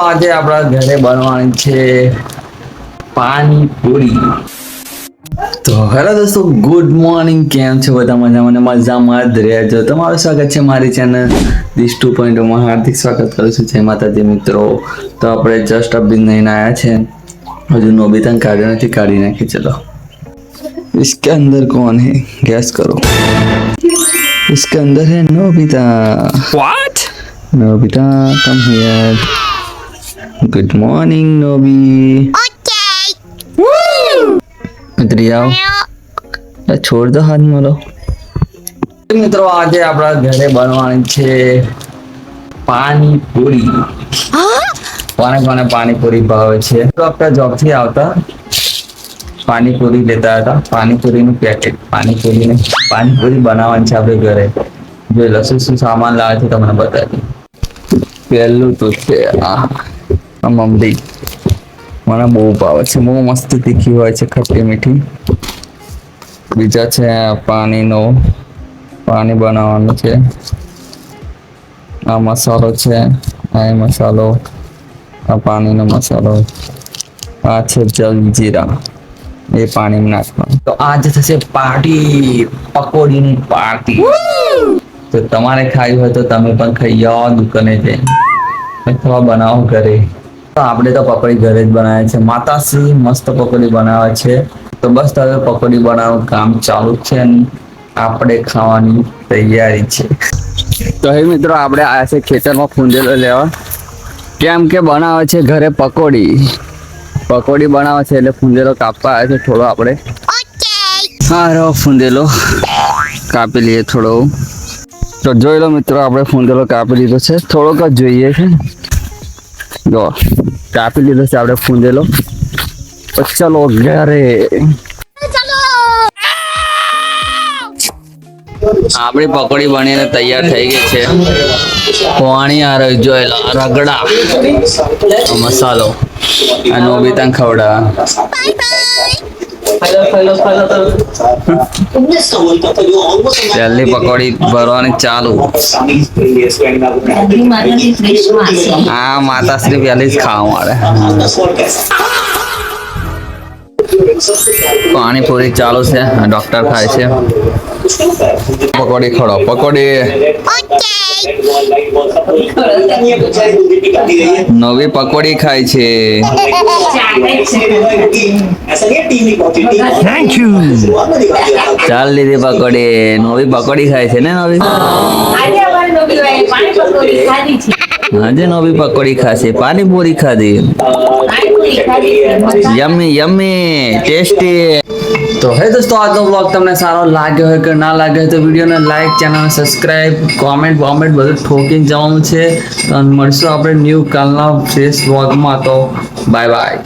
આજે આપણા ઘરે બનવાની છે પાણીપુરી. તો હેલો દોસ્તો, ગુડ મોર્નિંગ. કેમ છો બધા? મજામાં જ રહેજો. તમારું સ્વાગત છે મારી ચેનલ દિસ 2.0 માં. હાર્દિક સ્વાગત કરું છું. જય માતાજી મિત્રો. તો આપણે જસ્ટ અભી નહીં આવ્યા છે, હજુ નોબિતા કાઢ્યો નથી, કાઢી નાખી. ચલો, इसके अंदर कौन है गैस करो. इसके अंदर है Nobita. What? Nobita come here. Good morning Nobi. इधर आओ. छोड़ दो हाथ मारो. મિત્રો આજે આપણા ઘરે બનવાની છે પાણીપુરી. કોને પાણીપુરી ભાવે છે? તો આપણે જોબ થી આવતા પાણીપુરી લેતા હતા. પાણીપુરીનું પેકેટ. પાણીપુરી બનાવવાની છે આપણે ઘરે. જો લસુ શું સામાન લાવે છે તમને બતાવી. પહેલું તો છે આ મમરી. મને બહુ ભાવે છે, બહુ મસ્ત તીખી હોય છે, ખટ્ટી મીઠી. બીજા છે પાણી બનાવવાનું છે. આ મસાલો છે, આ મસાલો, આ પાણીનો મસાલો, આ છે જલજીરા, એ પાણીમાં નાખવાનું. તો આજે થશે પાર્ટી, પકોડીની પાર્ટી. તો તમારે ખાવી હોય તો તમે પણ ખાઈ જાઓ દુકાને જઈને, અથવા બનાવો ઘરે. તો આપણે તો પકોડી ઘરે જ બનાવે છે. માતાશ્રી મસ્ત પકોડી બનાવે છે. તો બસ હવે પકોડી બનાવવાનું કામ ચાલુ છે અને આપણે ખાવાની તૈયારી છે. તો હે મિત્રો, આપણે આવ્યા છે ખેતરમાં ફૂંદેલો લેવા, કેમ કે બનાવે છે ઘરે પકોડી બનાવે છે એટલે ફૂંદેલો કાપવા આવે છે થોડો. આપણે હા રહો ફૂંદેલો કાપી લઈએ થોડો. તો જોઈ લો મિત્રો, આપણે ફૂંદેલો કાપી લીધો છે, થોડોક જ જોઈએ છે. જો કાપી લીધો છે આપણે ફૂંદેલો. ચલો ઘરે. આપણી પકોડી બનીને તૈયાર થઈ ગઈ છે. પાણી આ રહ્યું, જોયેલો રગડા, મસાલો, આ નોબિતા ખવડા. પહેલી પકોડી ભરવાની ચાલુ. હા, માતાશ્રી પહેલી જ ખાવા મળે. પાણીપુરી ચાલુ છે, ડોક્ટર ખાય છે. પકોડી ખોડો, પકોડી. નવી પકોડી ખાય છે. Thank you. ચાલ લીધી પકોડી. નવી પકોડી ખાય છે ને નવી. આજે નવી પકોડી ખાશે. પાણીપુરી ખાધી. Yummy yummy tasty. તો હે દોસ્તો, આજનો બ્લોગ તમને સારો લાગ્યો હોય કે ના લાગ્યો હોય તો વિડીયોને લાઈક, ચેનલને સબસ્ક્રાઇબ, કોમેન્ટ બધું ઠોકીને જવાનું છે. અને મળશું આપણે ન્યૂ કાલના ફ્રેશ બ્લોગમાં. તો બાય બાય.